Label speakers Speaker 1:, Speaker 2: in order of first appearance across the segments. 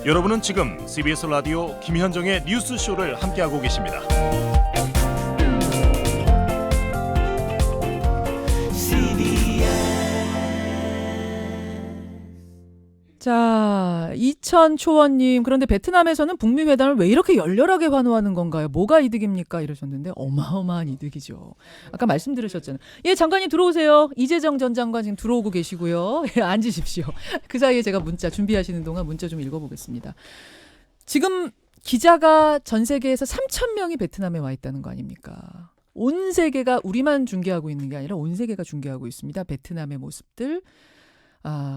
Speaker 1: 여러분은 지금 CBS 라디오 김현정의 뉴스쇼를 함께하고 계십니다.
Speaker 2: 자, 이천초원님, 그런데 베트남에서는 북미 회담을 왜 이렇게 열렬하게 환호하는 건가요? 뭐가 이득입니까? 이러셨는데 어마어마한 이득이죠. 아까 말씀 들으셨잖아요. 예, 장관님 들어오세요. 이재정 전 장관 지금 들어오고 계시고요. 예, 앉으십시오. 그 사이에 제가 문자 준비하시는 동안 문자 좀 읽어보겠습니다. 지금 기자가 전 세계에서 3,000명이 베트남에 와 있다는 거 아닙니까? 온 세계가 우리만 중계하고 있는 게 아니라 온 세계가 중계하고 있습니다. 베트남의 모습들.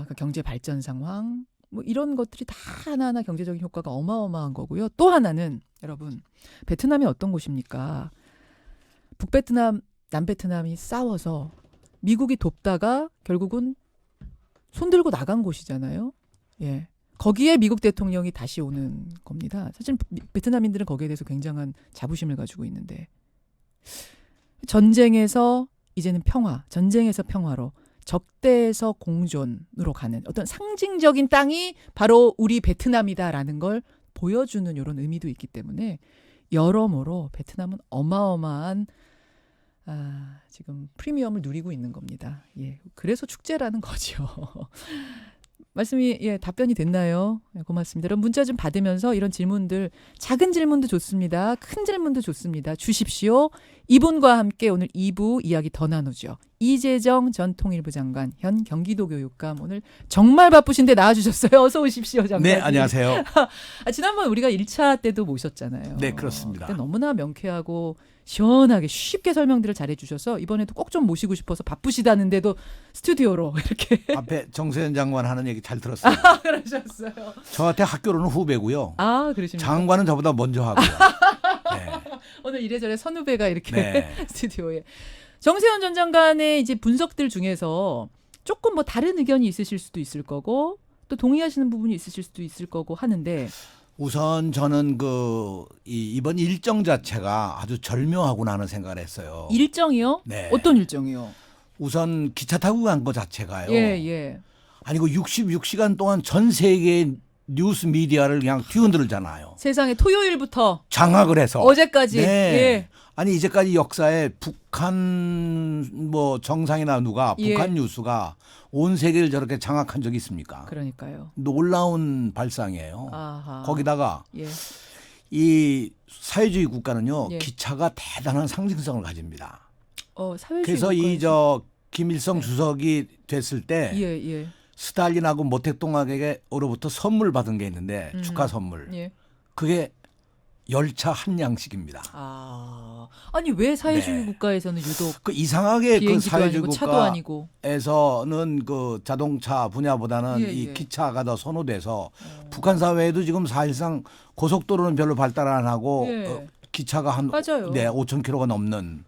Speaker 2: 그 경제 발전 상황, 뭐 이런 것들이 다 하나하나 경제적인 효과가 어마어마한 거고요. 또 하나는 여러분, 베트남이 어떤 곳입니까? 북베트남, 남베트남이 싸워서 미국이 돕다가 결국은 손들고 나간 곳이잖아요. 예. 거기에 미국 대통령이 다시 오는 겁니다. 사실 베트남인들은 거기에 대해서 굉장한 자부심을 가지고 있는데, 전쟁에서 이제는 평화, 전쟁에서 평화로, 적대에서 공존으로 가는 어떤 상징적인 땅이 바로 우리 베트남이다라는 걸 보여주는 이런 의미도 있기 때문에 여러모로 베트남은 어마어마한 지금 프리미엄을 누리고 있는 겁니다. 예, 그래서 축제라는 거죠. 말씀이 답변이 됐나요? 고맙습니다. 여러분 문자 좀 받으면서 이런 질문들, 작은 질문도 좋습니다. 큰 질문도 좋습니다. 주십시오. 이분과 함께 오늘 2부 이야기 더 나누죠. 이재정 전 통일부 장관, 현 경기도 교육감, 오늘 정말 바쁘신데 나와주셨어요. 어서 오십시오, 장관.
Speaker 3: 네, 안녕하세요.
Speaker 2: 지난번 우리가 1차 때도 모셨잖아요.
Speaker 3: 네, 그렇습니다.
Speaker 2: 그때 너무나 명쾌하고 시원하게 쉽게 설명들을 잘해주셔서 이번에도 꼭 좀 모시고 싶어서 바쁘시다는데도 스튜디오로 이렇게.
Speaker 3: 앞에 정세현 장관 하는 얘기 잘 들었어요.
Speaker 2: 그러셨어요.
Speaker 3: 저한테 학교로는 후배고요.
Speaker 2: 그러십니까?
Speaker 3: 장관은 저보다 먼저 하고요. 네.
Speaker 2: 오늘 이래저래 선후배가 이렇게
Speaker 3: 네.
Speaker 2: 스튜디오에. 정세현 전 장관의 이제 분석들 중에서 조금 뭐 다른 의견이 있으실 수도 있을 거고 또 동의하시는 부분이 있으실 수도 있을 거고 하는데,
Speaker 3: 우선 저는 이번 일정 자체가 아주 절묘하구나 하는 생각을 했어요.
Speaker 2: 일정이요?
Speaker 3: 네.
Speaker 2: 어떤 일정이요?
Speaker 3: 우선 기차 타고 간 거 자체가요.
Speaker 2: 예.
Speaker 3: 아니, 그 66시간 동안 전 세계 뉴스 미디어를 그냥 뒤흔들잖아요.
Speaker 2: 세상에 토요일부터
Speaker 3: 장악을 해서.
Speaker 2: 어제까지.
Speaker 3: 네.
Speaker 2: 예.
Speaker 3: 아니, 이제까지 역사에 북한 정상이나 누가
Speaker 2: 예.
Speaker 3: 북한 뉴스가 온 세계를 저렇게 장악한 적이 있습니까?
Speaker 2: 그러니까요.
Speaker 3: 놀라운 발상이에요.
Speaker 2: 아하.
Speaker 3: 거기다가
Speaker 2: 예.
Speaker 3: 이 사회주의 국가는요,
Speaker 2: 예.
Speaker 3: 기차가 대단한 상징성을 가집니다.
Speaker 2: 사회주의
Speaker 3: 그래서
Speaker 2: 국가에서.
Speaker 3: 김일성
Speaker 2: 네.
Speaker 3: 주석이 됐을 때
Speaker 2: 예.
Speaker 3: 스탈린하고 모택동에게로부터 선물 받은 게 있는데, 축하 선물.
Speaker 2: 예.
Speaker 3: 그게 열차 한 양씩입니다.
Speaker 2: 아니 왜 사회주의
Speaker 3: 네.
Speaker 2: 국가에서는 유독
Speaker 3: 그 이상하게 그
Speaker 2: 비행기도
Speaker 3: 사회주의
Speaker 2: 아니고 차도 아니고.
Speaker 3: 국가에서는 그 자동차 분야보다는
Speaker 2: 예.
Speaker 3: 이 기차가 더 선호돼서 북한 사회에도 지금 사실상 고속도로는 별로 발달 안 하고
Speaker 2: 예.
Speaker 3: 기차가 한
Speaker 2: 맞아요.
Speaker 3: 5,000km가 넘는.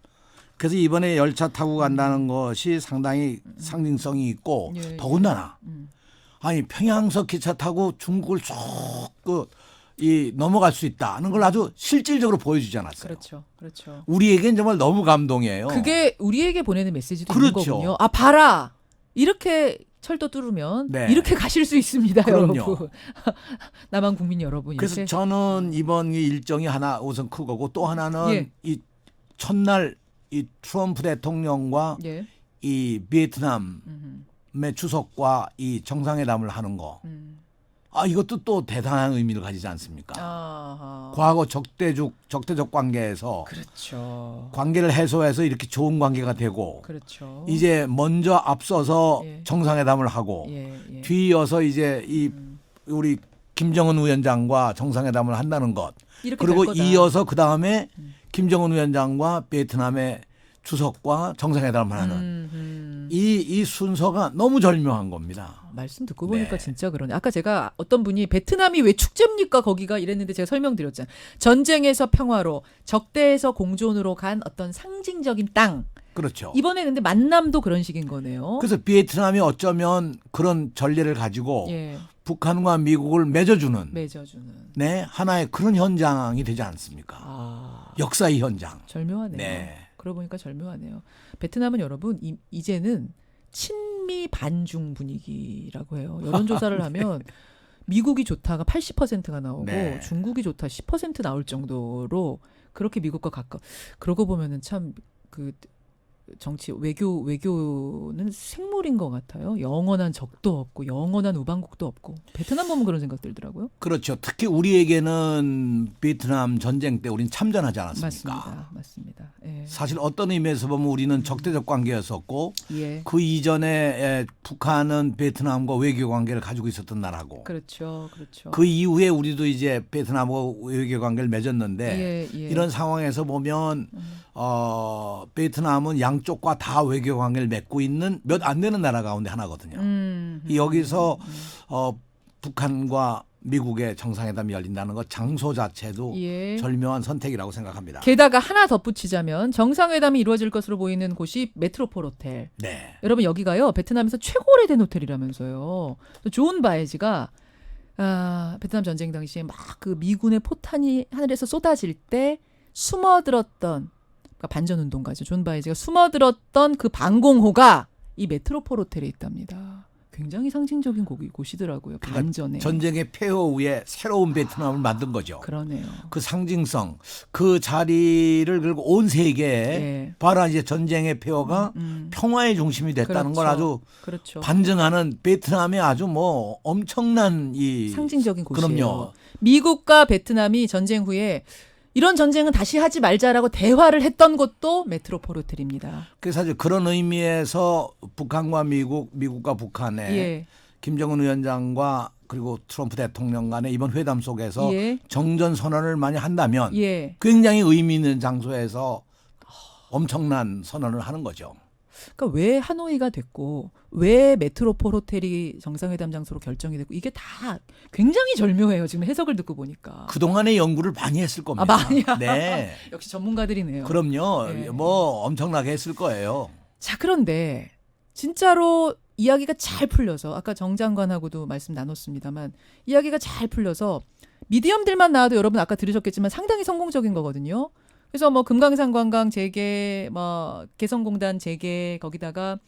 Speaker 3: 그래서 이번에 열차 타고 간다는 것이 상당히 상징성이 있고,
Speaker 2: 예.
Speaker 3: 더군다나 아니 평양서 기차 타고 중국을 쭉 넘어갈 수 있다는 걸 아주 실질적으로 보여주지 않았어요.
Speaker 2: 그렇죠.
Speaker 3: 우리에겐 정말 너무 감동이에요.
Speaker 2: 그게 우리에게 보내는 메시지도
Speaker 3: 그렇죠.
Speaker 2: 있는 거군요. 봐라. 이렇게 철도 뚫으면
Speaker 3: 네.
Speaker 2: 이렇게 가실 수 있습니다,
Speaker 3: 그럼요.
Speaker 2: 여러분. 남한 국민 여러분.
Speaker 3: 그래서
Speaker 2: 이렇게.
Speaker 3: 저는 이번 이 일정이 하나 우선 크고, 또 하나는
Speaker 2: 예.
Speaker 3: 이 첫날 이 트럼프 대통령과
Speaker 2: 예.
Speaker 3: 이 베트남의
Speaker 2: 음흠.
Speaker 3: 주석과 이 정상회담을 하는 거. 이것도 또 대단한 의미를 가지지 않습니까?
Speaker 2: 아하.
Speaker 3: 과거 적대적 관계에서
Speaker 2: 그렇죠.
Speaker 3: 관계를 해소해서 이렇게 좋은 관계가 되고,
Speaker 2: 그렇죠.
Speaker 3: 이제 먼저 앞서서
Speaker 2: 예.
Speaker 3: 정상회담을 하고,
Speaker 2: 예.
Speaker 3: 뒤이어서 이제 우리 김정은 위원장과 정상회담을 한다는 것.
Speaker 2: 이렇게
Speaker 3: 그리고
Speaker 2: 될 거다.
Speaker 3: 이어서 그 다음에 김정은 위원장과 베트남의 주석과 정상회담을 하는 이 순서가 너무 절묘한 겁니다.
Speaker 2: 말씀 듣고 보니까
Speaker 3: 네.
Speaker 2: 진짜 그러네. 아까 제가 어떤 분이 베트남이 왜 축제입니까 거기가 이랬는데 제가 설명드렸잖아요. 전쟁에서 평화로, 적대에서 공존으로 간 어떤 상징적인 땅.
Speaker 3: 그렇죠.
Speaker 2: 이번에 근데 만남도 그런 식인 거네요.
Speaker 3: 그래서 베트남이 어쩌면 그런 전례를 가지고
Speaker 2: 예.
Speaker 3: 북한과 미국을 맺어주는
Speaker 2: 맺어주는.
Speaker 3: 하나의 그런 현장이 되지 않습니까? 역사의 현장.
Speaker 2: 절묘하네요.
Speaker 3: 네.
Speaker 2: 그러고 보니까 절묘하네요. 베트남은 여러분 이제는 친미 반중 분위기라고 해요. 여론조사를 하면 미국이 좋다가 80%가 나오고
Speaker 3: 네.
Speaker 2: 중국이 좋다 10% 나올 정도로 그렇게 미국과 가까워. 그러고 보면은 참 그 정치 외교는 생물인 것 같아요. 영원한 적도 없고 영원한 우방국도 없고 베트남 보면 그런 생각 들더라고요.
Speaker 3: 그렇죠. 특히 우리에게는 베트남 전쟁 때 우린 참전하지 않았습니까?
Speaker 2: 맞습니다. 예.
Speaker 3: 사실 어떤 의미에서 보면 우리는 적대적 관계였었고
Speaker 2: 예.
Speaker 3: 그 이전에 북한은 베트남과 외교 관계를 가지고 있었던 나라고
Speaker 2: 그렇죠.
Speaker 3: 그 이후에 우리도 이제 베트남과 외교 관계를 맺었는데
Speaker 2: 예.
Speaker 3: 이런 상황에서 보면 베트남은 양쪽과 다 외교 관계를 맺고 있는 몇 안 되는 나라 가운데 하나거든요. 여기서 북한과 미국의 정상회담이 열린다는 것 장소 자체도
Speaker 2: 예.
Speaker 3: 절묘한 선택이라고 생각합니다.
Speaker 2: 게다가 하나 덧붙이자면 정상회담이 이루어질 것으로 보이는 곳이 메트로폴 호텔.
Speaker 3: 네.
Speaker 2: 여러분 여기가요 베트남에서 최고 오래된 호텔이라면서요. 존 바에지가 베트남 전쟁 당시에 막 그 미군의 포탄이 하늘에서 쏟아질 때 숨어들었던 그러니까 반전운동가죠. 존 바에지가 숨어들었던 그 방공호가 이 메트로폴 호텔에 있답니다. 굉장히 상징적인 곳이더라고요. 반전에.
Speaker 3: 전쟁의 폐허 후에 새로운 베트남을 만든 거죠.
Speaker 2: 그러네요.
Speaker 3: 그 상징성, 그 자리를 그리고 온 세계에
Speaker 2: 예.
Speaker 3: 바로 이제 전쟁의 폐허가 평화의 중심이 됐다는 걸 아주
Speaker 2: 그렇죠.
Speaker 3: 반증하는 베트남의 아주 뭐 엄청난 이
Speaker 2: 상징적인 곳이에요.
Speaker 3: 그럼요.
Speaker 2: 미국과 베트남이 전쟁 후에 이런 전쟁은 다시 하지 말자라고 대화를 했던 곳도 메트로폴 호텔입니다.
Speaker 3: 그 사실 그런 의미에서 북한과 미국과 북한의
Speaker 2: 예.
Speaker 3: 김정은 위원장과 그리고 트럼프 대통령 간의 이번 회담 속에서
Speaker 2: 예.
Speaker 3: 정전 선언을 많이 한다면
Speaker 2: 예.
Speaker 3: 굉장히 의미 있는 장소에서 엄청난 선언을 하는 거죠.
Speaker 2: 그러니까 왜 하노이가 됐고 왜 메트로폴 호텔이 정상회담 장소로 결정이 됐고 이게 다 굉장히 절묘해요. 지금 해석을 듣고 보니까.
Speaker 3: 그동안의 연구를 많이 했을 겁니다.
Speaker 2: 많이야.
Speaker 3: 네.
Speaker 2: 역시 전문가들이네요.
Speaker 3: 그럼요.
Speaker 2: 네.
Speaker 3: 뭐 엄청나게 했을 거예요.
Speaker 2: 자, 그런데 진짜로 이야기가 잘 풀려서 아까 정 장관하고도 말씀 나눴습니다만 이야기가 잘 풀려서 미디엄들만 나와도 여러분 아까 들으셨겠지만 상당히 성공적인 거거든요. 그래서 뭐 금강산 관광 재개, 뭐 개성공단 재개 거기다가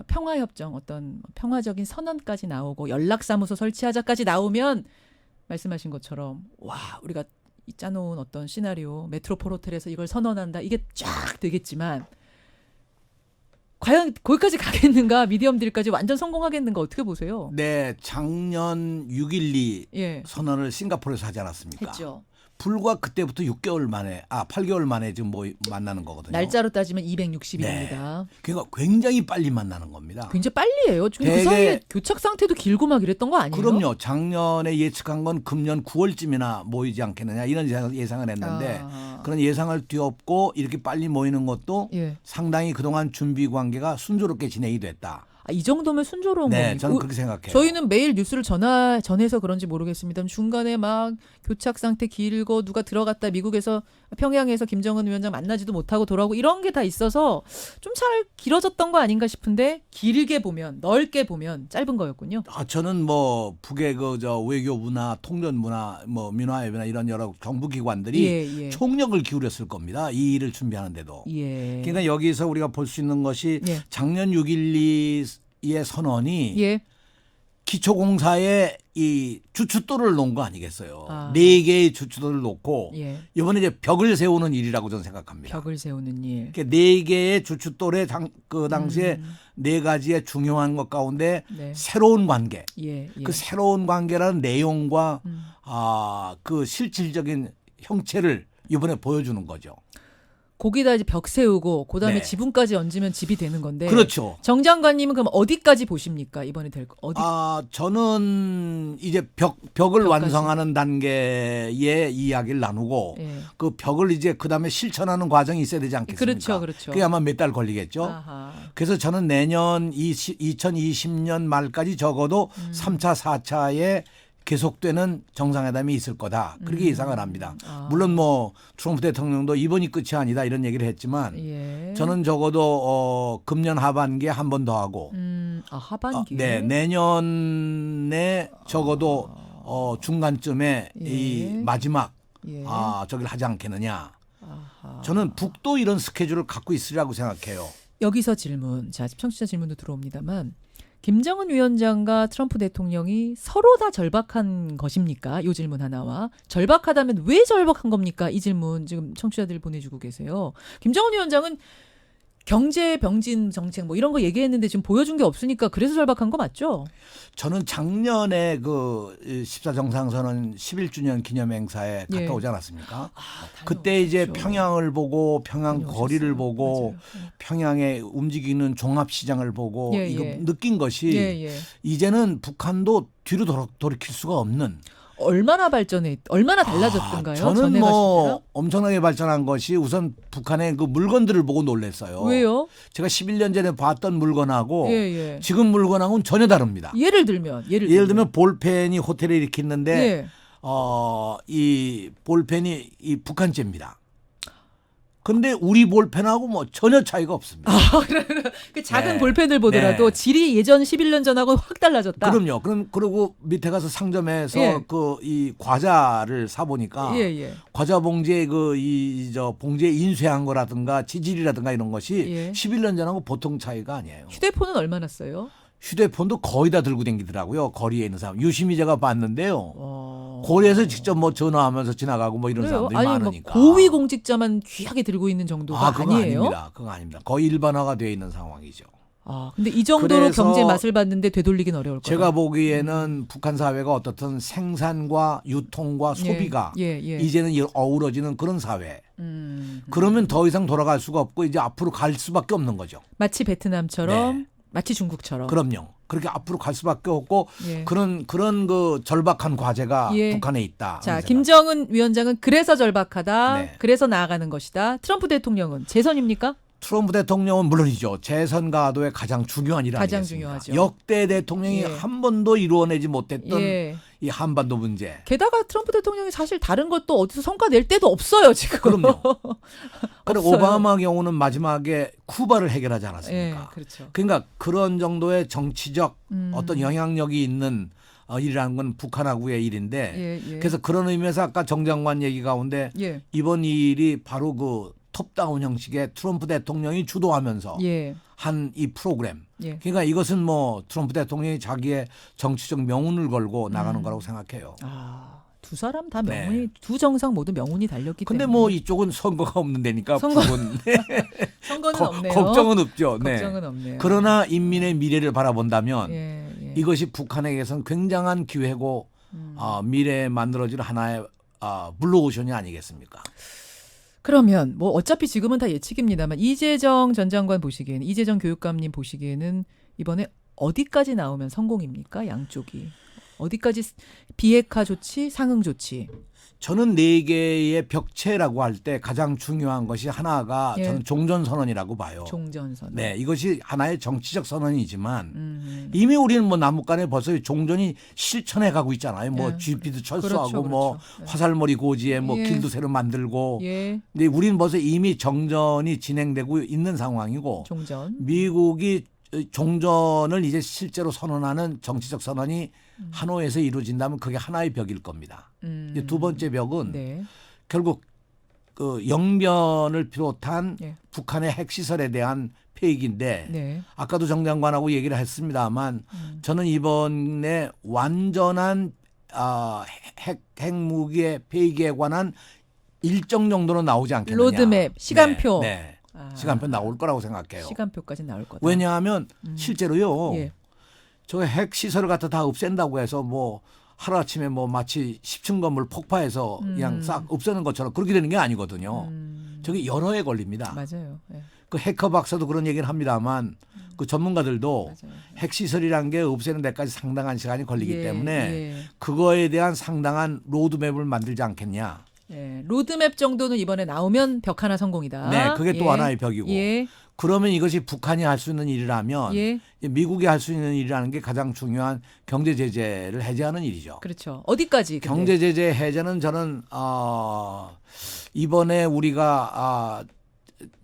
Speaker 2: 평화협정 어떤 평화적인 선언까지 나오고 연락사무소 설치하자까지 나오면 말씀하신 것처럼 와 우리가 짜놓은 어떤 시나리오 메트로폴 호텔에서 이걸 선언한다 이게 쫙 되겠지만 과연 거기까지 가겠는가 미디엄들까지 완전 성공하겠는가 어떻게 보세요?
Speaker 3: 네, 작년 6.12
Speaker 2: 예.
Speaker 3: 선언을 싱가포르에서 하지 않았습니까?
Speaker 2: 했죠.
Speaker 3: 불과 그때부터 6개월 만에 8개월 만에 지금 뭐 만나는 거거든요.
Speaker 2: 날짜로 따지면 260일입니다.
Speaker 3: 그러니까 굉장히 빨리 만나는 겁니다.
Speaker 2: 굉장히 빨리 해요. 지금 그
Speaker 3: 되게-
Speaker 2: 사이에 교착 상태도 길고 막 이랬던 거 아니에요?
Speaker 3: 그럼요. 작년에 예측한 건 금년 9월쯤이나 모이지 않겠느냐 이런 예상을 했는데
Speaker 2: 아.
Speaker 3: 그런 예상을 뒤엎고 이렇게 빨리 모이는 것도
Speaker 2: 예.
Speaker 3: 상당히 그동안 준비 관계가 순조롭게 진행이 됐다.
Speaker 2: 이 정도면 순조로운
Speaker 3: 네,
Speaker 2: 거니까.
Speaker 3: 저는 그렇게 생각해요.
Speaker 2: 저희는 매일 뉴스를 전해서 그런지 모르겠습니다. 중간에 막 교착 상태 길고 누가 들어갔다 미국에서 평양에서 김정은 위원장 만나지도 못하고 돌아오고 이런 게 다 있어서 좀 잘 길어졌던 거 아닌가 싶은데 길게 보면 넓게 보면 짧은 거였군요.
Speaker 3: 저는 뭐 북의 저 외교부나 통전부나 뭐 민화협이나 이런 여러 정부기관들이
Speaker 2: 예.
Speaker 3: 총력을 기울였을 겁니다. 이 일을 준비하는데도.
Speaker 2: 예.
Speaker 3: 그러니까 여기서 우리가 볼 수 있는 것이
Speaker 2: 예.
Speaker 3: 작년 6.12의 선언이
Speaker 2: 예.
Speaker 3: 기초공사에 이 주춧돌을 놓은 거 아니겠어요.
Speaker 2: 아.
Speaker 3: 4개의 주춧돌을 놓고
Speaker 2: 예.
Speaker 3: 이번에 이제 벽을 세우는 일이라고 저는 생각합니다.
Speaker 2: 벽을 세우는 일.
Speaker 3: 그러니까 4개의 주춧돌에 그 당시에 4가지의 중요한 것 가운데
Speaker 2: 네.
Speaker 3: 새로운 관계.
Speaker 2: 예.
Speaker 3: 그 새로운 관계라는 내용과
Speaker 2: 음.
Speaker 3: 그 실질적인 형체를 이번에 보여주는 거죠.
Speaker 2: 거기다 이제 벽 세우고 그다음에
Speaker 3: 네.
Speaker 2: 지붕까지 얹으면 집이 되는 건데.
Speaker 3: 그렇죠.
Speaker 2: 정 장관님은 그럼 어디까지 보십니까? 이번에 될 거. 어디?
Speaker 3: 저는 이제 벽을
Speaker 2: 벽까지.
Speaker 3: 완성하는 단계의 이야기를 나누고
Speaker 2: 예.
Speaker 3: 그 벽을 이제 그다음에 실천하는 과정이 있어야 되지 않겠습니까?
Speaker 2: 그렇죠.
Speaker 3: 그게 아마 몇 달 걸리겠죠.
Speaker 2: 아하.
Speaker 3: 그래서 저는 내년 2020년 말까지 적어도 3차, 4차에 계속되는 정상회담이 있을 거다. 그렇게 예상을 합니다. 물론 뭐 트럼프 대통령도 이번이 끝이 아니다 이런 얘기를 했지만
Speaker 2: 예.
Speaker 3: 저는 적어도 금년 하반기에 한 번 더 하고
Speaker 2: 하반기.
Speaker 3: 네, 내년에 적어도 중간쯤에
Speaker 2: 예.
Speaker 3: 이 마지막
Speaker 2: 예.
Speaker 3: 저기를 하지 않겠느냐.
Speaker 2: 아하.
Speaker 3: 저는 북도 이런 스케줄을 갖고 있으리라고 생각해요.
Speaker 2: 여기서 질문. 자, 청취자 질문도 들어옵니다만 김정은 위원장과 트럼프 대통령이 서로 다 절박한 것입니까? 이 질문 하나와 절박하다면 왜 절박한 겁니까? 이 질문 지금 청취자들 보내주고 계세요. 김정은 위원장은 경제 병진 정책 뭐 이런 거 얘기했는데 지금 보여준 게 없으니까 그래서 절박한 거 맞죠?
Speaker 3: 저는 작년에 그 14정상선언 11주년 기념행사에 갔다
Speaker 2: 예.
Speaker 3: 오지 않았습니까?
Speaker 2: 아,
Speaker 3: 그때 이제
Speaker 2: 다녀오셨죠.
Speaker 3: 평양을 보고 평양
Speaker 2: 다녀오셨어요.
Speaker 3: 거리를 보고
Speaker 2: 맞아요.
Speaker 3: 평양에 움직이는 종합시장을 보고
Speaker 2: 예,
Speaker 3: 이거
Speaker 2: 예.
Speaker 3: 느낀 것이
Speaker 2: 예, 예.
Speaker 3: 이제는 북한도 뒤로 돌이킬 수가 없는.
Speaker 2: 얼마나 얼마나 달라졌던가요?
Speaker 3: 저는
Speaker 2: 전에
Speaker 3: 뭐
Speaker 2: 갔을 때랑?
Speaker 3: 엄청나게 발전한 것이 우선 북한의 그 물건들을 보고 놀랐어요.
Speaker 2: 왜요?
Speaker 3: 제가 11년 전에 봤던 물건하고
Speaker 2: 예, 예.
Speaker 3: 지금 물건하고는 전혀 다릅니다.
Speaker 2: 예를 들면
Speaker 3: 예를 들면 볼펜이 호텔에 이렇게 있는데
Speaker 2: 예.
Speaker 3: 이 볼펜이 이 북한제입니다. 근데 우리 볼펜하고 뭐 전혀 차이가 없습니다.
Speaker 2: 그 작은
Speaker 3: 네.
Speaker 2: 볼펜을 보더라도
Speaker 3: 네.
Speaker 2: 질이 예전 11년 전하고 확 달라졌다.
Speaker 3: 그럼요. 그리고 밑에 가서 상점에서
Speaker 2: 예.
Speaker 3: 그 이 과자를 사 보니까
Speaker 2: 예, 예.
Speaker 3: 과자 봉지에 봉지에 인쇄한 거라든가 지질이라든가 이런 것이
Speaker 2: 예.
Speaker 3: 11년 전하고 보통 차이가 아니에요.
Speaker 2: 휴대폰은 얼마나 써요?
Speaker 3: 휴대폰도 거의 다 들고 다니더라고요. 거리에 있는 사람. 유심히 제가 봤는데요. 거리에서 직접 뭐 전화하면서 지나가고 뭐 이런
Speaker 2: 그래요?
Speaker 3: 사람들이
Speaker 2: 아니,
Speaker 3: 많으니까.
Speaker 2: 뭐 고위 공직자만 귀하게 들고 있는 정도가
Speaker 3: 그거
Speaker 2: 아니에요?
Speaker 3: 아닙니다. 그거 아닙니다. 거의 일반화가 되어 있는 상황이죠.
Speaker 2: 아, 근데 이 정도로
Speaker 3: 그래서
Speaker 2: 경제 맛을 봤는데 되돌리긴 어려울 거다.
Speaker 3: 제가 보기에는 북한 사회가 어떻든 생산과 유통과 소비가
Speaker 2: 예, 예.
Speaker 3: 이제는 어우러지는 그런 사회.
Speaker 2: 음.
Speaker 3: 그러면 더 이상 돌아갈 수가 없고 이제 앞으로 갈 수밖에 없는 거죠.
Speaker 2: 마치 베트남처럼
Speaker 3: 네.
Speaker 2: 마치 중국처럼.
Speaker 3: 그럼요. 그렇게 앞으로 갈 수밖에 없고
Speaker 2: 예.
Speaker 3: 그런 그 절박한 과제가
Speaker 2: 예.
Speaker 3: 북한에 있다.
Speaker 2: 자,
Speaker 3: 하는 생각.
Speaker 2: 김정은 위원장은 그래서 절박하다.
Speaker 3: 네.
Speaker 2: 그래서 나아가는 것이다. 트럼프 대통령은 재선입니까?
Speaker 3: 트럼프 대통령은 물론이죠. 재선 가도의 가장 중요한 일
Speaker 2: 가장
Speaker 3: 아니겠습니까?
Speaker 2: 중요하죠.
Speaker 3: 역대 대통령이
Speaker 2: 예.
Speaker 3: 한 번도 이루어내지 못했던
Speaker 2: 예.
Speaker 3: 이 한반도 문제.
Speaker 2: 게다가 트럼프 대통령이 사실 다른 것도 어디서 성과 낼 때도 없어요, 지금.
Speaker 3: 그럼요. 그리고
Speaker 2: 없어요.
Speaker 3: 오바마 경우는 마지막에 쿠바를 해결하지
Speaker 2: 예,
Speaker 3: 않았습니까?
Speaker 2: 그렇죠.
Speaker 3: 그러니까 그런 정도의 정치적
Speaker 2: 음.
Speaker 3: 어떤 영향력이 있는 일이라는 건 북한하고의 일인데
Speaker 2: 예, 예.
Speaker 3: 그래서 그런 의미에서 아까 정 장관 얘기 가운데
Speaker 2: 예.
Speaker 3: 이번 일이 바로 그 톱다운 형식의 트럼프 대통령이 주도하면서
Speaker 2: 예.
Speaker 3: 한 이 프로그램.
Speaker 2: 예.
Speaker 3: 그러니까 이것은 뭐 트럼프 대통령이 자기의 정치적 명운을 걸고 나가는 거라고 생각해요.
Speaker 2: 아, 두 사람 다
Speaker 3: 네.
Speaker 2: 명운이 두 정상 모두 명운이 달렸기
Speaker 3: 근데
Speaker 2: 때문에.
Speaker 3: 뭐 이쪽은 선거가 없는 데니까
Speaker 2: 선거-
Speaker 3: 북은
Speaker 2: 선거는 없네요.
Speaker 3: 걱정은 없죠. 네.
Speaker 2: 걱정은 없네요.
Speaker 3: 그러나 인민의 미래를 바라본다면
Speaker 2: 예, 예.
Speaker 3: 이것이 북한에게선 굉장한 기회고 미래에 만들어질 하나의 블루오션이 아니겠습니까?
Speaker 2: 그러면 뭐 어차피 지금은 다 예측입니다만 이재정 전 장관 보시기에는 이재정 교육감님 보시기에는 이번에 어디까지 나오면 성공입니까? 양쪽이. 어디까지 비핵화 조치, 상응 조치.
Speaker 3: 저는 네 개의 벽체라고 할 때 가장 중요한 것이 하나가
Speaker 2: 예.
Speaker 3: 저는 종전선언이라고 봐요.
Speaker 2: 종전선.
Speaker 3: 네, 이것이 하나의 정치적 선언이지만
Speaker 2: 음.
Speaker 3: 이미 우리는 뭐 남북간에 벌써 종전이 실천해 가고 있잖아요. 뭐
Speaker 2: 예.
Speaker 3: GP도 철수하고
Speaker 2: 그렇죠,
Speaker 3: 뭐
Speaker 2: 그렇죠. 예.
Speaker 3: 화살머리 고지에 뭐
Speaker 2: 예.
Speaker 3: 길도 새로 만들고.
Speaker 2: 예.
Speaker 3: 근데 우리는 벌써 이미 정전이 진행되고 있는 상황이고
Speaker 2: 종전.
Speaker 3: 미국이 종전을 이제 실제로 선언하는 정치적 선언이 하노이에서 이루어진다면 그게 하나의 벽일 겁니다. 이제 두 번째 벽은
Speaker 2: 네.
Speaker 3: 결국 그 영변을 비롯한
Speaker 2: 예.
Speaker 3: 북한의 핵시설에 대한 폐기인데
Speaker 2: 네.
Speaker 3: 아까도 정 장관하고 얘기를 했습니다만 저는 이번에 완전한 핵무기의 폐기에 관한 일정 정도는 나오지 않겠느냐.
Speaker 2: 로드맵, 시간표.
Speaker 3: 네, 네.
Speaker 2: 아.
Speaker 3: 시간표 나올 거라고 생각해요.
Speaker 2: 시간표까지 나올 거다.
Speaker 3: 왜냐하면 실제로요.
Speaker 2: 예.
Speaker 3: 저 핵시설을 갖다 다 없앤다고 해서 뭐 하루아침에 뭐 마치 10층 건물 폭파해서 그냥 싹 없애는 것처럼 그렇게 되는 게 아니거든요. 저게 여러 해 걸립니다.
Speaker 2: 맞아요. 예.
Speaker 3: 그 해커 박사도 그런 얘기를 합니다만 그 전문가들도
Speaker 2: 맞아요.
Speaker 3: 핵시설이라는 게 없애는 데까지 상당한 시간이 걸리기
Speaker 2: 예,
Speaker 3: 때문에
Speaker 2: 예.
Speaker 3: 그거에 대한 상당한 로드맵을 만들지 않겠냐.
Speaker 2: 예. 로드맵 정도는 이번에 나오면 벽 하나 성공이다.
Speaker 3: 네, 그게 또
Speaker 2: 예.
Speaker 3: 하나의 벽이고.
Speaker 2: 예.
Speaker 3: 그러면 이것이 북한이 할 수 있는 일이라면
Speaker 2: 예.
Speaker 3: 미국이 할 수 있는 일이라는 게 가장 중요한 경제 제재를 해제하는 일이죠.
Speaker 2: 그렇죠. 어디까지? 근데?
Speaker 3: 경제 제재 해제는 저는 이번에 우리가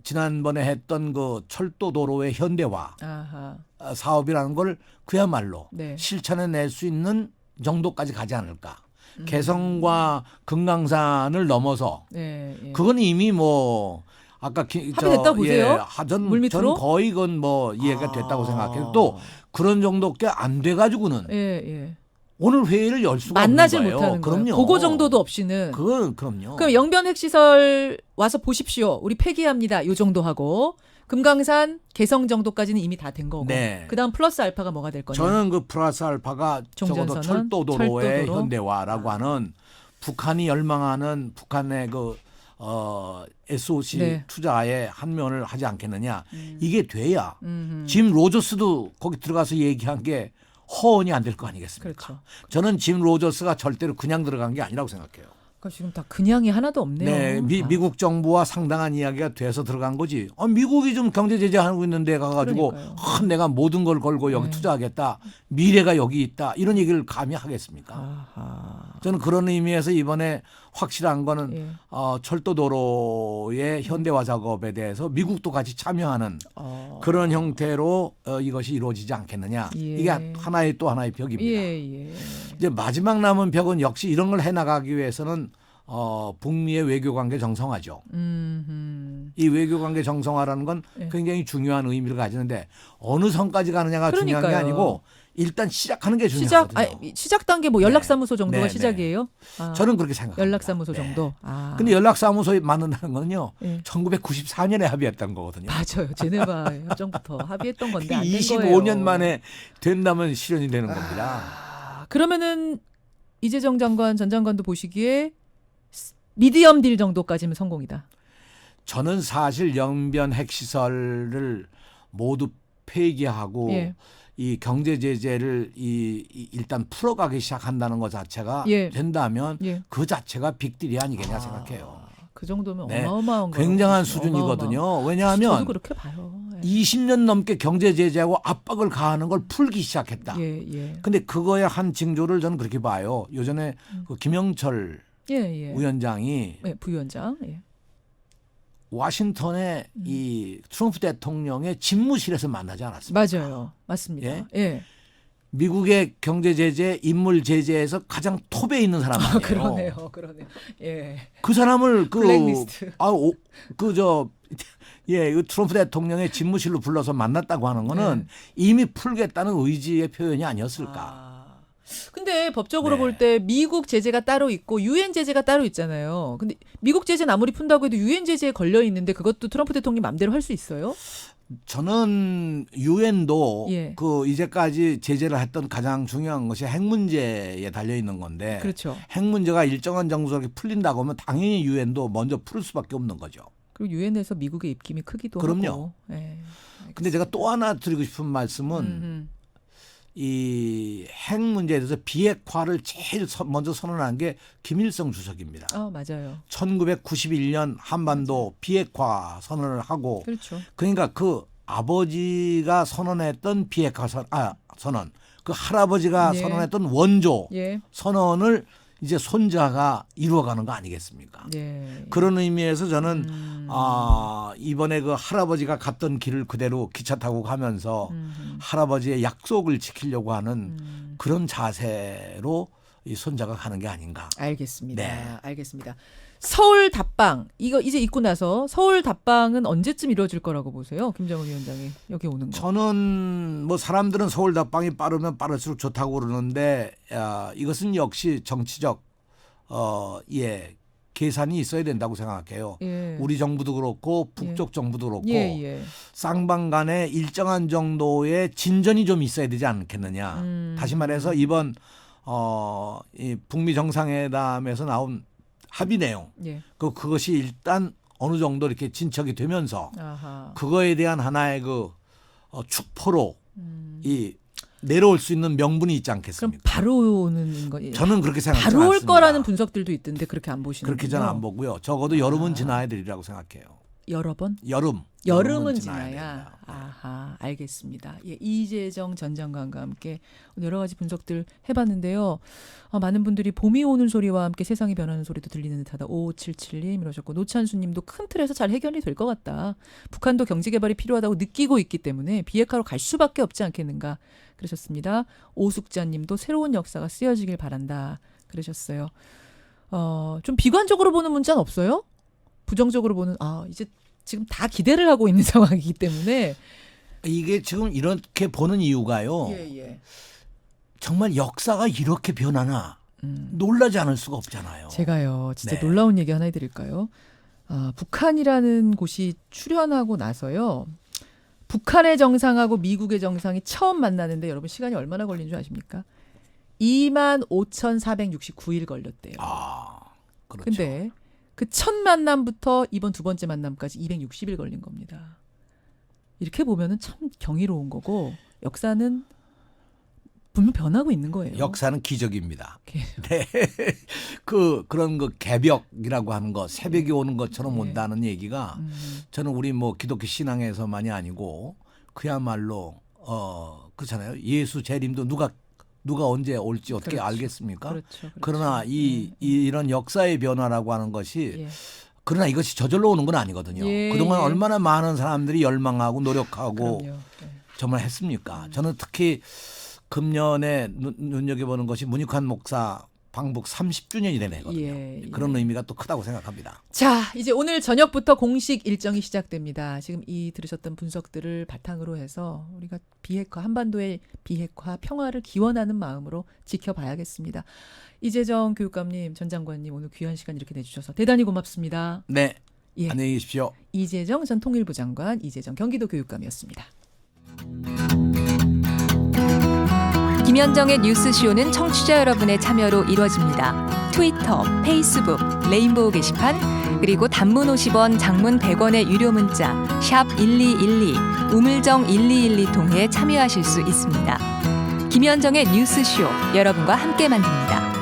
Speaker 3: 지난번에 했던 그 철도 도로의 현대화
Speaker 2: 아하.
Speaker 3: 사업이라는 걸 그야말로
Speaker 2: 네.
Speaker 3: 실천해 낼 수 있는 정도까지 가지 않을까. 개성과 금강산을 넘어서
Speaker 2: 예, 예.
Speaker 3: 그건 이미 뭐 아까
Speaker 2: 합의됐다고 보세요?
Speaker 3: 전
Speaker 2: 물밑으로?
Speaker 3: 거의 그건 뭐 이해가 됐다고 생각해요. 또
Speaker 2: 아.
Speaker 3: 그런 정도밖에 안 돼가지고는
Speaker 2: 예.
Speaker 3: 오늘 회의를 열 수가
Speaker 2: 만나질
Speaker 3: 없는 거예요.
Speaker 2: 못하는 거예요.
Speaker 3: 그럼요.
Speaker 2: 그거 정도도 없이는.
Speaker 3: 그럼요.
Speaker 2: 그럼 영변 핵시설 와서 보십시오. 우리 폐기합니다. 요 정도 하고 금강산 개성 정도까지는 이미 다 된 거고.
Speaker 3: 네.
Speaker 2: 그다음 플러스 알파가 뭐가 될 거냐?
Speaker 3: 저는 그 플러스 알파가 적어도
Speaker 2: 종전선언,
Speaker 3: 철도도로의
Speaker 2: 철도도로.
Speaker 3: 현대화라고 하는 북한이 열망하는 북한의 그 SOC
Speaker 2: 네.
Speaker 3: 투자에 한 면을 하지 않겠느냐. 이게 돼야
Speaker 2: 음흠.
Speaker 3: 짐 로저스도 거기 들어가서 얘기한 게 허언이 안 될 거 아니겠습니까?
Speaker 2: 그렇죠.
Speaker 3: 저는 짐 로저스가 절대로 그냥 들어간 게 아니라고 생각해요.
Speaker 2: 그러니까 지금 다 그냥이 하나도 없네요.
Speaker 3: 네,
Speaker 2: 다.
Speaker 3: 미국 정부와 상당한 이야기가 돼서 들어간 거지. 미국이 좀 경제 제재하고 있는데 가가지고
Speaker 2: 그러니까요.
Speaker 3: 내가 모든 걸 걸고 여기
Speaker 2: 네. 투자하겠다.
Speaker 3: 미래가 여기 있다. 이런 얘기를 감히 하겠습니까?
Speaker 2: 아하.
Speaker 3: 저는 그런 의미에서 이번에 확실한 거는
Speaker 2: 예.
Speaker 3: 철도도로의 현대화 작업에 대해서 미국도 같이 참여하는 그런 형태로 이것이 이루어지지 않겠느냐.
Speaker 2: 예.
Speaker 3: 이게 또 하나의 벽입니다.
Speaker 2: 예.
Speaker 3: 이제 마지막 남은 벽은 역시 이런 걸 해나가기 위해서는 북미의 외교관계 정상화죠. 이 외교관계 정상화라는 건
Speaker 2: 예.
Speaker 3: 굉장히 중요한 의미를 가지는데 어느 선까지 가느냐가 중요한 게
Speaker 2: 그러니까요.
Speaker 3: 아니고 일단 시작하는 게 중요하거든요.
Speaker 2: 시작 단계 뭐 연락사무소 정도가
Speaker 3: 네,
Speaker 2: 시작이에요? 아,
Speaker 3: 저는 그렇게 생각합니다.
Speaker 2: 연락사무소
Speaker 3: 네.
Speaker 2: 정도. 아.
Speaker 3: 근데 연락사무소에 만든다는 건요.
Speaker 2: 예.
Speaker 3: 1994년에 합의했던 거거든요.
Speaker 2: 맞아요. 제네바 협정부터 합의했던 건데 안 된 거예요.
Speaker 3: 25년 만에 된다면 실현이 되는 겁니다.
Speaker 2: 그러면은 이재정 장관 전 장관도 보시기에 미디엄 딜 정도까지면 성공이다.
Speaker 3: 저는 사실 영변 핵시설을 모두 폐기하고
Speaker 2: 예.
Speaker 3: 이 경제 제재를 일단 풀어가기 시작한다는 것 자체가
Speaker 2: 예.
Speaker 3: 된다면
Speaker 2: 예.
Speaker 3: 그 자체가 빅딜이 아니겠냐 생각해요.
Speaker 2: 그 정도면
Speaker 3: 네.
Speaker 2: 어마어마한 거.
Speaker 3: 굉장한 수준이거든요.
Speaker 2: 저도
Speaker 3: 왜냐하면
Speaker 2: 그렇게 봐요.
Speaker 3: 20년 넘게 경제 제재하고 압박을 가하는 걸 풀기 시작했다.
Speaker 2: 예.
Speaker 3: 근데 그거의 한 징조를 저는 그렇게 봐요. 예전에 그 김영철
Speaker 2: 예.
Speaker 3: 위원장이
Speaker 2: 네, 부위원장. 예.
Speaker 3: 워싱턴에 이 트럼프 대통령의 집무실에서 만나지 않았습니까?
Speaker 2: 맞아요. 맞습니다.
Speaker 3: 예?
Speaker 2: 예.
Speaker 3: 미국의 경제 제재, 인물 제재에서 가장 톱에 있는 사람 아니에요.
Speaker 2: 그러네요. 예.
Speaker 3: 그 사람을
Speaker 2: 블랙리스트.
Speaker 3: 그 트럼프 대통령의 집무실로 불러서 만났다고 하는 거는
Speaker 2: 네.
Speaker 3: 이미 풀겠다는 의지의 표현이 아니었을까.
Speaker 2: 근데 법적으로
Speaker 3: 네.
Speaker 2: 볼 때 미국 제재가 따로 있고 유엔 제재가 따로 있잖아요. 근데 미국 제재는 아무리 푼다고 해도 유엔 제재에 걸려 있는데 그것도 트럼프 대통령이 마음대로 할 수 있어요?
Speaker 3: 저는 유엔도
Speaker 2: 예.
Speaker 3: 그 이제까지 제재를 했던 가장 중요한 것이 핵 문제에 달려 있는 건데
Speaker 2: 그렇죠.
Speaker 3: 핵 문제가 일정한 정도로 풀린다고 하면 당연히 유엔도 먼저 풀 수밖에 없는 거죠.
Speaker 2: 그리고 유엔에서 미국의 입김이 크기도
Speaker 3: 그럼요.
Speaker 2: 하고. 예.
Speaker 3: 근데 제가 또 하나 드리고 싶은 말씀은 이 핵 문제에 대해서 비핵화를 제일 먼저 선언한 게 김일성 주석입니다.
Speaker 2: 맞아요.
Speaker 3: 1991년 한반도 비핵화 선언을 하고
Speaker 2: 그렇죠.
Speaker 3: 그러니까 그 아버지가 선언했던 비핵화 선언 그 할아버지가
Speaker 2: 예.
Speaker 3: 선언했던 원조
Speaker 2: 예.
Speaker 3: 선언을 이제 손자가 이루어가는 거 아니겠습니까?
Speaker 2: 예.
Speaker 3: 그런 의미에서 저는 이번에 그 할아버지가 갔던 길을 그대로 기차 타고 가면서 할아버지의 약속을 지키려고 하는 그런 자세로 이 손자가 가는 게 아닌가.
Speaker 2: 알겠습니다.
Speaker 3: 네.
Speaker 2: 알겠습니다. 서울 답방 이거 이제 있고 나서 서울 답방은 언제쯤 이루어질 거라고 보세요? 김정은 위원장이 여기 오는 거.
Speaker 3: 저는 뭐 사람들은 서울 답방이 빠르면 빠를수록 좋다고 그러는데 이것은 역시 정치적 계산이 있어야 된다고 생각해요.
Speaker 2: 예.
Speaker 3: 우리 정부도 그렇고 북쪽 정부도 그렇고
Speaker 2: 예.
Speaker 3: 쌍방간에 일정한 정도의 진전이 좀 있어야 되지 않겠느냐. 다시 말해서 이번 이 북미 정상회담에서 나온 합의 내용
Speaker 2: 예.
Speaker 3: 그것이 일단 어느 정도 이렇게 진척이 되면서
Speaker 2: 아하.
Speaker 3: 그거에 대한 하나의 그 축포로 이 내려올 수 있는 명분이 있지
Speaker 2: 그럼
Speaker 3: 않겠습니까?
Speaker 2: 바로 오는 거.
Speaker 3: 저는 그렇게 생각하지
Speaker 2: 바로 올
Speaker 3: 않습니다.
Speaker 2: 거라는 분석들도 있던데 그렇게 안 보시는
Speaker 3: 그렇게 저는 안 보고요. 적어도 여름은 지나야 되리라고 생각해요.
Speaker 2: 여러 번?
Speaker 3: 여름은
Speaker 2: 지나야.
Speaker 3: 됩니다.
Speaker 2: 아하, 알겠습니다. 예, 이재정 전 장관과 함께 여러 가지 분석들 해봤는데요. 많은 분들이 봄이 오는 소리와 함께 세상이 변하는 소리도 들리는 듯하다. 5577님 이러셨고 노찬수님도 큰 틀에서 잘 해결이 될 것 같다. 북한도 경제 개발이 필요하다고 느끼고 있기 때문에 비핵화로 갈 수밖에 없지 않겠는가 그러셨습니다. 오숙자님도 새로운 역사가 쓰여지길 바란다 그러셨어요. 좀 비관적으로 보는 문자는 없어요? 부정적으로 보는 이제 지금 다 기대를 하고 있는 상황이기 때문에
Speaker 3: 이게 지금 이렇게 보는 이유가요.
Speaker 2: 예.
Speaker 3: 정말 역사가 이렇게 변하나 놀라지 않을 수가 없잖아요.
Speaker 2: 제가요 진짜
Speaker 3: 네.
Speaker 2: 놀라운 얘기 하나 해드릴까요? 북한이라는 곳이 출현하고 나서요. 북한의 정상하고 미국의 정상이 처음 만나는데 여러분 시간이 얼마나 걸린 줄 아십니까? 25,469일 걸렸대요.
Speaker 3: 그렇죠.
Speaker 2: 근데 그 첫 만남부터 이번 두 번째 만남까지 260일 걸린 겁니다. 이렇게 보면은 참 경이로운 거고 역사는 분명 변하고 있는 거예요.
Speaker 3: 역사는 기적입니다.
Speaker 2: 이렇게.
Speaker 3: 네. 그런 거 개벽이라고 하는 거 새벽이 오는 것처럼
Speaker 2: 네.
Speaker 3: 온다는 얘기가 저는 우리 뭐 기독교 신앙에서만이 아니고 그야말로 그렇잖아요. 예수 재림도 누가 언제 올지 어떻게
Speaker 2: 그렇죠.
Speaker 3: 알겠습니까?
Speaker 2: 그렇죠.
Speaker 3: 그러나 이런 역사의 변화라고 하는 것이
Speaker 2: 예.
Speaker 3: 그러나 이것이 저절로 오는 건 아니거든요.
Speaker 2: 예,
Speaker 3: 그동안
Speaker 2: 예.
Speaker 3: 얼마나 많은 사람들이 열망하고 노력하고
Speaker 2: 그럼요. 네.
Speaker 3: 정말 했습니까? 저는 특히 금년에 눈여겨보는 것이 문익환 목사 방북 30주년이 되네거든요.
Speaker 2: 예.
Speaker 3: 그런 의미가 또 크다고 생각합니다.
Speaker 2: 자, 이제 오늘 저녁부터 공식 일정이 시작됩니다. 지금 이 들으셨던 분석들을 바탕으로 해서 우리가 비핵화, 한반도의 비핵화, 평화를 기원하는 마음으로 지켜봐야겠습니다. 이재정 교육감님, 전 장관님 오늘 귀한 시간 이렇게 내주셔서 대단히 고맙습니다.
Speaker 3: 네,
Speaker 2: 예.
Speaker 3: 안녕히 계십시오.
Speaker 2: 이재정 전 통일부 장관, 이재정 경기도 교육감이었습니다.
Speaker 4: 김현정의 뉴스쇼는 청취자 여러분의 참여로 이루어집니다. 트위터, 페이스북, 레인보우 게시판, 그리고 단문 50원, 장문 100원의 유료 문자 샵 1212, 우물정 1212 통해 참여하실 수 있습니다. 김현정의 뉴스쇼, 여러분과 함께 만듭니다.